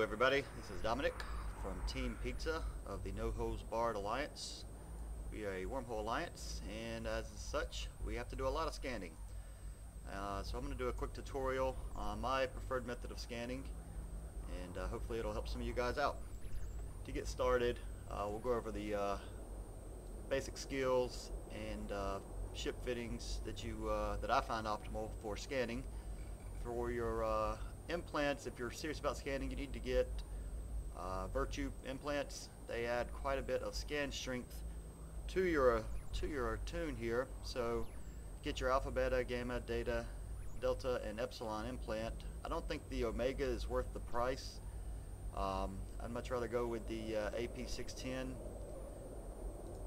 everybody, this is Dominic from Team Pizza of the No Holds Barred Alliance. We are a wormhole alliance, and as such we have to do a lot of scanning. So I'm going to do a quick tutorial on my preferred method of scanning, and hopefully it'll help some of you guys out. To get started, we'll go over the basic skills and ship fittings that I find optimal for scanning. For your implants, if you're serious about scanning, you need to get Virtue implants. They add quite a bit of scan strength to your tune here. So get your alpha, beta, gamma, delta, and epsilon implant. I don't think the omega is worth the price. I'd much rather go with the AP610,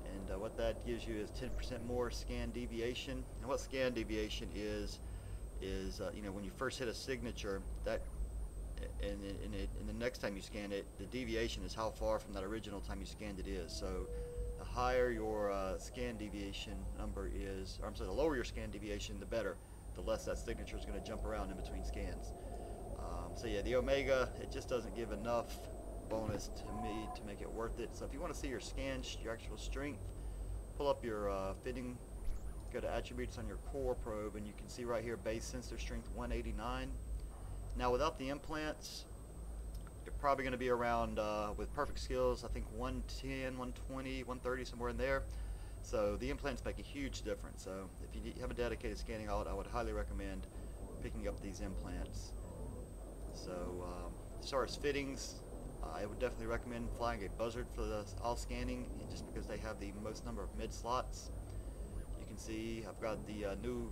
and what that gives you is 10% more scan deviation. And what scan deviation is you know, when you first hit a signature, that and the next time you scan it, the deviation is how far from that original time you scanned it is. So the higher your scan deviation number is, or I'm sorry, the lower your scan deviation, the better. The less that signature is going to jump around in between scans. So yeah, the omega, it just doesn't give enough bonus to me to make it worth it. So if you want to see your scan, your actual strength, pull up your fitting. Go to attributes on your core probe, and you can see right here base sensor strength 189. Now without the implants, you're probably going to be around with perfect skills, I think 110, 120, 130, somewhere in there. So the implants make a huge difference. So if you have a dedicated scanning audit, I would highly recommend picking up these implants. So as far as fittings, I would definitely recommend flying a buzzard for all scanning, just because they have the most number of mid slots. You can see I've got the new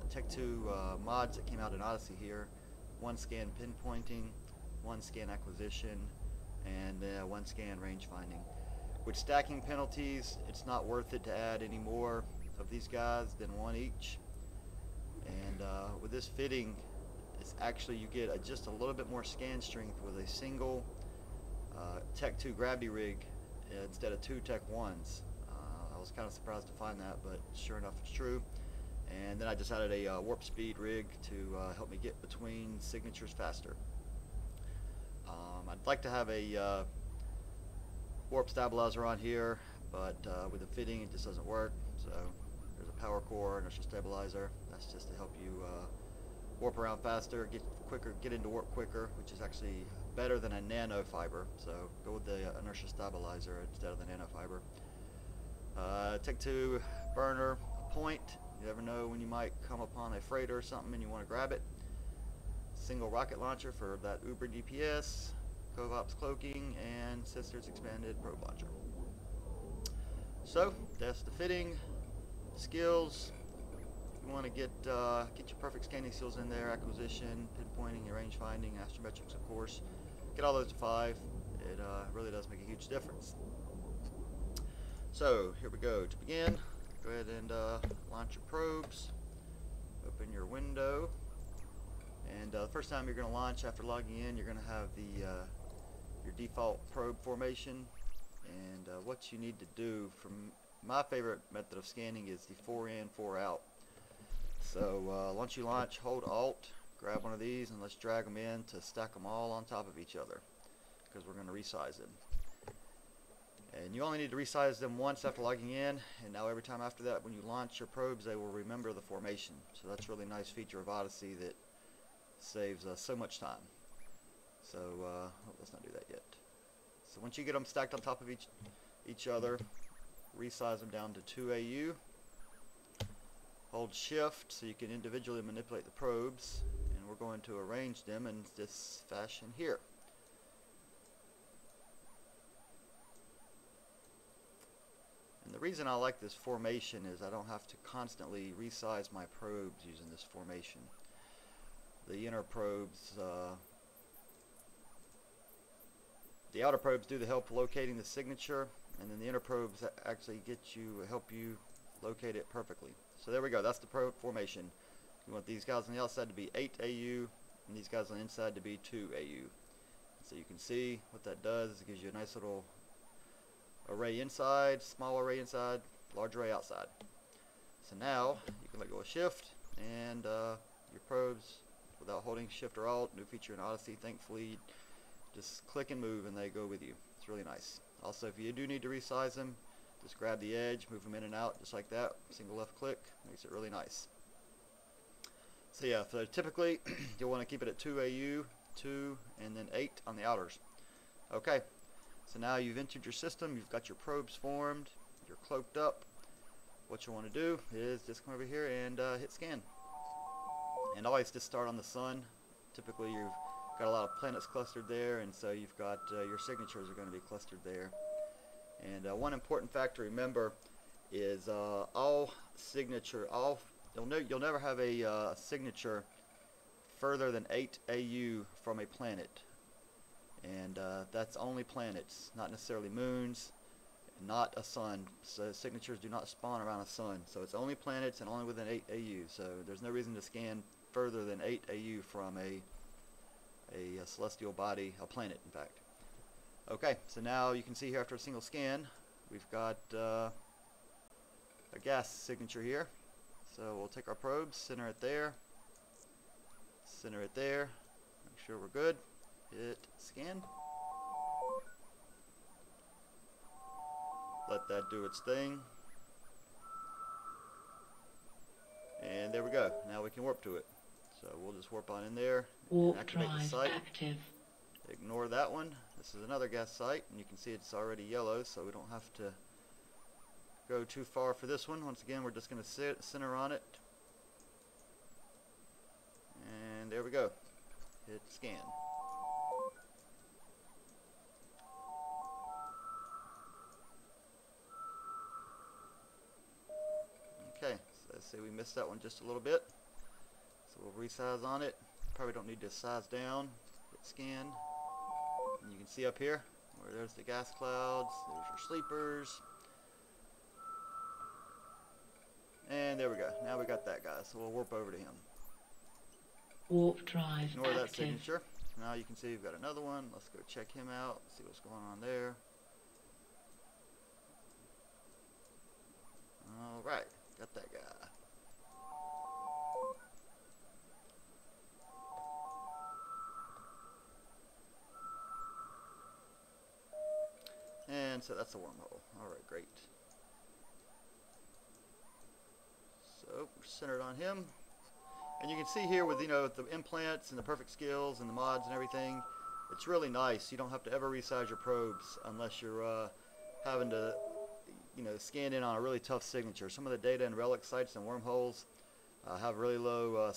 Tech 2 mods that came out in Odessey here. 1 scan pinpointing, 1 scan acquisition, and 1 scan range finding. With stacking penalties, it's not worth it to add any more of these guys than 1 each. And with this fitting, it's actually, you get just a little bit more scan strength with a single Tech 2 gravity rig instead of 2 Tech 1s. I was kind of surprised to find that, but sure enough it's true. And then I just added a warp speed rig to help me get between signatures faster. I'd like to have a warp stabilizer on here, but with the fitting it just doesn't work. So there's a power core, inertial stabilizer. That's just to help you warp around faster, get into warp quicker, which is actually better than a nano fiber. So go with the inertial stabilizer instead of the nano fiber. Tech 2 burner, a point. You never know when you might come upon a freighter or something and you want to grab it. Single rocket launcher for that Uber DPS, Covops cloaking, and Sisters expanded probe launcher. So that's the fitting, skills. You want to get your perfect scanning skills in there: acquisition, pinpointing, and range finding, astrometrics, of course. Get all those to 5. It really does make a huge difference. So here we go. To begin, go ahead and launch your probes. Open your window, and the first time you're going to launch after logging in, you're going to have the your default probe formation. And what you need to do, from my favorite method of scanning, is the 4 in, 4 out. So once you launch, hold Alt, grab one of these, and let's drag them in to stack them all on top of each other, because we're going to resize them. And you only need to resize them once after logging in, and now every time after that when you launch your probes, they will remember the formation. So that's a really nice feature of Odessey that saves so much time. So let's not do that yet. So once you get them stacked on top of each other, resize them down to 2 AU. Hold Shift so you can individually manipulate the probes, and we're going to arrange them in this fashion here. And the reason I like this formation is I don't have to constantly resize my probes using this formation. The inner probes, the outer probes do the help locating the signature, and then the inner probes actually help you locate it perfectly. So there we go, that's the probe formation. You want these guys on the outside to be 8 AU, and these guys on the inside to be 2 AU. So you can see what that does is it gives you a nice little array inside, small array inside, large array outside. So now you can let go of Shift, and your probes, without holding Shift or Alt, new feature in Odessey, thankfully just click and move and they go with you. It's really nice. Also, if you do need to resize them, just grab the edge, move them in and out just like that. Single left click makes it really nice. So yeah, so typically you'll want to keep it at 2 AU, 2, and then 8 on the outers. Okay, so now you've entered your system, you've got your probes formed, you're cloaked up. What you want to do is just come over here and hit scan. And always just start on the sun. Typically you've got a lot of planets clustered there, and so you've got your signatures are going to be clustered there. And one important fact to remember is you'll never have a signature further than 8 AU from a planet. And that's only planets, not necessarily moons, not a sun. So signatures do not spawn around a sun. So it's only planets and only within 8 AU. So there's no reason to scan further than 8 AU from a celestial body, a planet in fact. Okay, so now you can see here after a single scan, we've got a gas signature here. So we'll take our probes, center it there, make sure we're good, hit scan. Let that do its thing. And there we go. Now we can warp to it. So we'll just warp on in there, and activate the site. Active. Ignore that one. This is another gas site, and you can see it's already yellow, so we don't have to go too far for this one. Once again, we're just going to center on it. And there we go. Hit scan. Okay, so let's say we missed that one just a little bit. So we'll resize on it. Probably don't need to size down. Hit scan. And you can see up here where there's the gas clouds, there's your sleepers. And there we go. Now we got that guy. So we'll warp over to him. Warp drive Ignore active. that signature. Now you can see we've got another one. Let's go check him out. See what's going on there. Alright, got that guy. And so that's the wormhole. Alright, great. So we're centered on him. And you can see here with, the implants and the perfect skills and the mods and everything, it's really nice. You don't have to ever resize your probes unless you're having to, scan in on a really tough signature. Some of the data and relic sites and wormholes have really low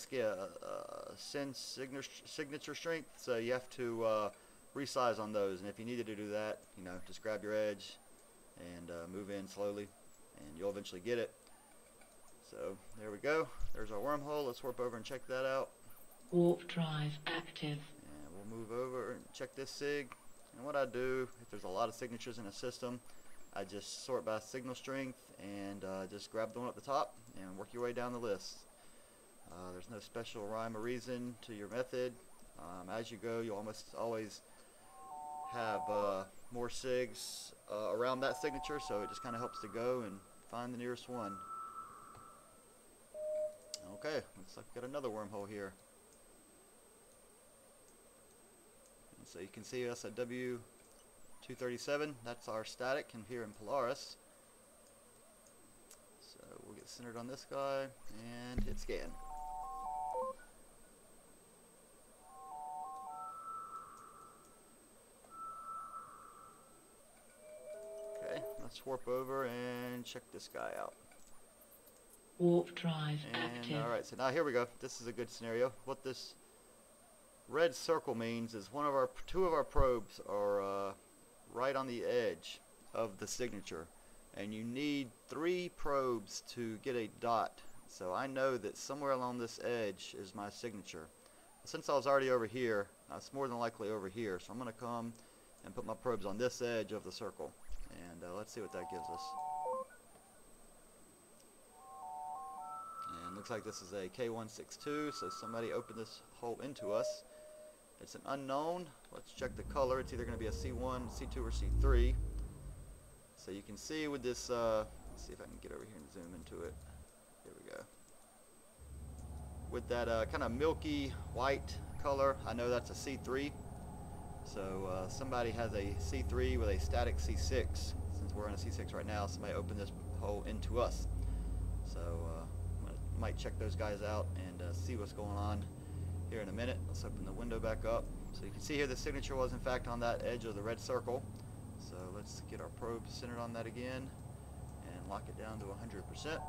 signature strength, so you have to resize on those. And if you needed to do that, just grab your edge and move in slowly, and you'll eventually get it. So there we go. There's our wormhole. Let's warp over and check that out. Warp drive active. And we'll move over and check this sig. And what I do, if there's a lot of signatures in a system, I just sort by signal strength and just grab the one at the top and work your way down the list. There's no special rhyme or reason to your method. As you go, you'll almost always have more sigs around that signature, so it just kind of helps to go and find the nearest one. Okay, looks like we got another wormhole here. And so you can see us at W237. That's our static and here in Polaris. So we'll get centered on this guy and hit scan. Okay, let's warp over and check this guy out. Warp drive active. Alright, so now here we go. This is a good scenario. What this red circle means is two of our probes are right on the edge of the signature, and you need 3 probes to get a dot. So I know that somewhere along this edge is my signature. Since I was already over here, it's more than likely over here, so I'm going to come and put my probes on this edge of the circle, and let's see what that gives us. And looks like this is a K162, so somebody opened this hole into us. It's an unknown. Let's check the color. It's either going to be a C1, C2, or C3. So you can see with this, let's see if I can get over here and zoom into it. Here we go. With that kind of milky white color, I know that's a C3. So somebody has a C3 with a static C6. Since we're on a C6 right now, somebody opened this hole into us. So might check those guys out and see what's going on here in a minute. Let's open the window back up. So you can see here the signature was in fact on that edge of the red circle. So let's get our probe centered on that again and lock it down to 100%.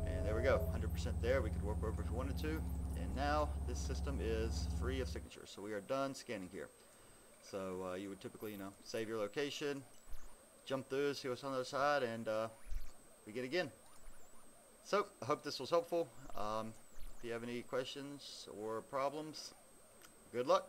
And there we go, 100% there. We could warp over if we wanted to. And now this system is free of signatures. So we are done scanning here. So you would typically, save your location, jump through, see what's on the other side, and begin again. So I hope this was helpful. If you have any questions or problems, good luck.